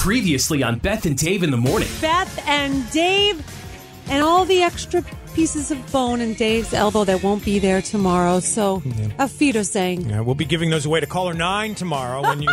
Previously on Beth and Dave in the morning. Beth and Dave and all the extra pieces of bone in Dave's elbow that won't be there tomorrow. So, Auf Wiedersehen. Yeah, we'll be giving those away to caller 9 tomorrow when you...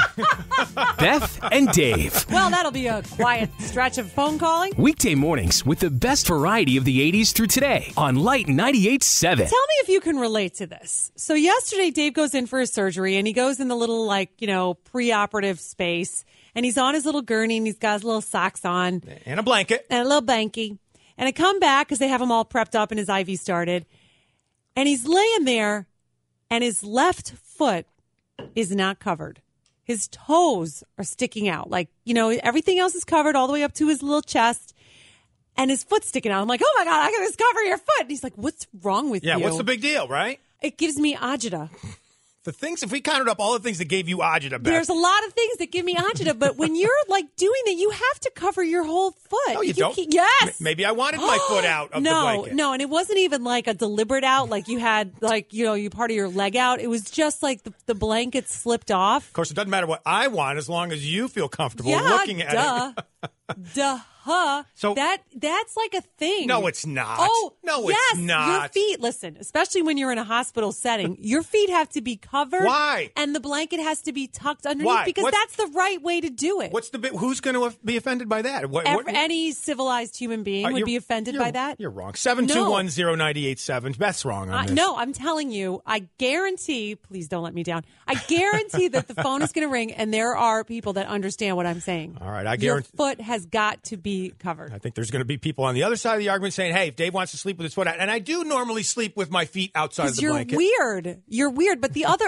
Beth and Dave. Well, that'll be a quiet stretch of phone calling. Weekday mornings with the best variety of the 80s through today on Lite 98.7. Tell me if you can relate to this. So yesterday, Dave goes in for his surgery, and he goes in the little, preoperative space, and he's on his little gurney, and he's got his little socks on. And a blanket. And a little blankie. And I come back because they have him all prepped up and his IV started. And he's laying there, and his left foot is not covered. His toes are sticking out. Everything else is covered all the way up to his little chest. And his foot's sticking out. I'm like, oh, my God, I can just cover your foot. And he's like, what's wrong with you? Yeah, what's the big deal, right? It gives me agita. If we counted up all the things that gave you agita, Beth. There's a lot of things that give me agita, but when you're doing that, you have to cover your whole foot. No, you don't. Yes. Maybe I wanted my foot out of the blanket. No, and it wasn't even like a deliberate out, like you had you part of your leg out. It was just like the blanket slipped off. Of course, it doesn't matter what I want as long as you feel comfortable looking at it. Duh. So that's like a thing. No, it's not. Oh, no, yes, it's not. Your feet, listen, especially when you're in a hospital setting, your feet have to be covered. Why? And the blanket has to be tucked underneath. Why? Because that's the right way to do it. Who's going to be offended by that? Any civilized human being would be offended by that. You're wrong. 7210987. Beth's wrong on this. No, I'm telling you, I guarantee, please don't let me down. I guarantee that the phone is going to ring and there are people that understand what I'm saying. All right, I guarantee. Your foot has got to be covered. I think there's going to be people on the other side of the argument saying, hey, if Dave wants to sleep with his foot out, and I do normally sleep with my feet outside of the blanket. You're weird. But the other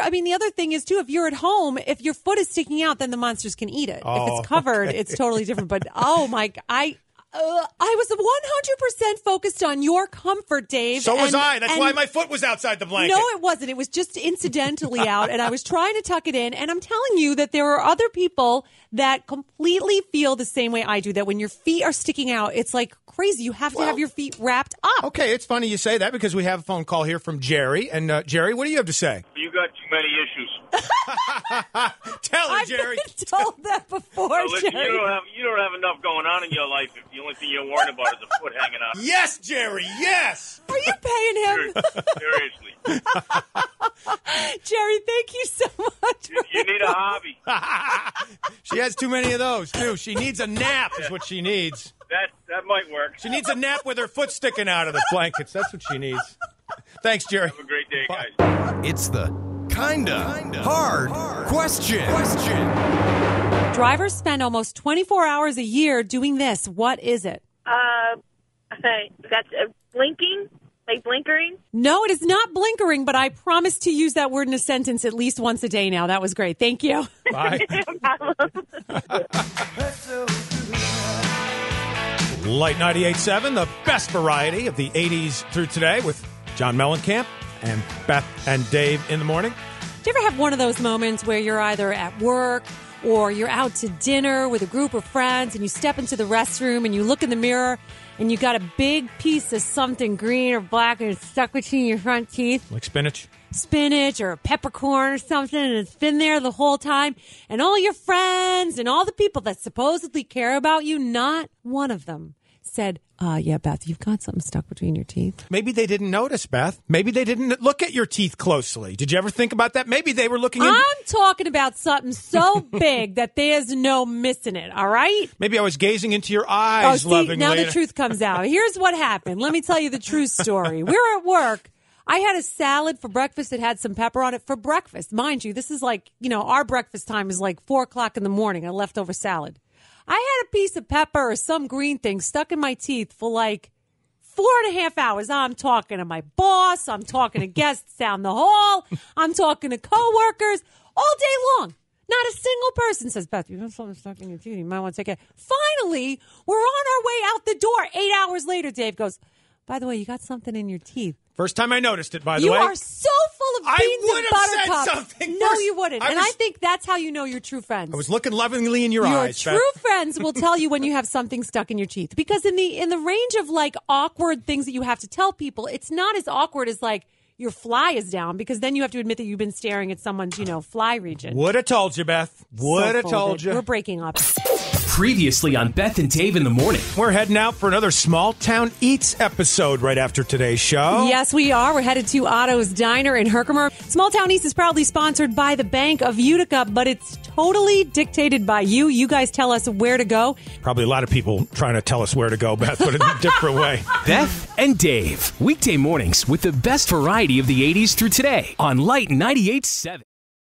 thing is too, if you're at home, if your foot is sticking out, then the monsters can eat it. If it's covered, it's totally different. But I was 100% focused on your comfort, Dave. So was I. That's why my foot was outside the blanket. No, it wasn't. It was just incidentally out, and I was trying to tuck it in. And I'm telling you that there are other people that completely feel the same way I do, that when your feet are sticking out, it's like crazy. You have to have your feet wrapped up. Okay, it's funny you say that because we have a phone call here from Jerry. And Jerry, what do you have to say? You got too many issues. Tell her, Jerry. I've been told that before, listen, Jerry. You don't have enough going on in your life if the only thing you're worried about is a foot hanging out. Yes, Jerry, yes. Are you paying him? Seriously. Jerry, thank you so much. You need a hobby. She has too many of those, too. She needs a nap is what she needs. That might work. She needs a nap with her foot sticking out of the blankets. That's what she needs. Thanks, Jerry. Have a great day, guys. It's the kinda hard question. Drivers spend almost 24 hours a year doing this. What is it? That's blinking, like blinkering. No, it is not blinkering, but I promise to use that word in a sentence at least once a day now. That was great. Thank you. Bye. No problem. Lite 98.7, the best variety of the 80s through today with John Mellencamp and Beth and Dave in the morning. Do you ever have one of those moments where you're either at work or you're out to dinner with a group of friends and you step into the restroom and you look in the mirror and you got a big piece of something green or black and it's stuck between your front teeth? Like spinach or a peppercorn or something, and it's been there the whole time. And all your friends and all the people that supposedly care about you, not one of them said, yeah, Beth, you've got something stuck between your teeth. Maybe they didn't notice, Beth. Maybe they didn't look at your teeth closely. Did you ever think about that? Maybe they were looking in. I'm talking about something so big that there's no missing it, all right? Maybe I was gazing into your eyes lovingly. Now the truth comes out. Here's what happened. Let me tell you the true story. We were at work. I had a salad for breakfast that had some pepper on it for breakfast. Mind you, this is like, our breakfast time is like 4 o'clock in the morning, a leftover salad. I had a piece of pepper or some green thing stuck in my teeth for like 4.5 hours. I'm talking to my boss. I'm talking to guests down the hall. I'm talking to coworkers all day long. Not a single person says, Beth, you have something stuck in your teeth. You might want to take it. Finally, we're on our way out the door. 8 hours later, Dave goes, by the way, you got something in your teeth. First time I noticed it, by the way. You are so full of beans and buttercup. I would have said something No, first. you wouldn't. And I think that's how you know you're true friends. I was looking lovingly in your eyes. Your true friends will tell you when you have something stuck in your teeth. Because in the range of like awkward things that you have to tell people, it's not as awkward as like your fly is down, because then you have to admit that you've been staring at someone's, fly region. Would have told you, Beth. Would have told you. We're breaking up. Previously on Beth and Dave in the morning. We're heading out for another Small Town Eats episode right after today's show. Yes, we are. We're headed to Otto's Diner in Herkimer. Small Town Eats is proudly sponsored by the Bank of Utica, but it's totally dictated by you. You guys tell us where to go. Probably a lot of people trying to tell us where to go, Beth, but in a different way. Beth and Dave. Weekday mornings with the best variety of the 80s through today on Lite 98.7.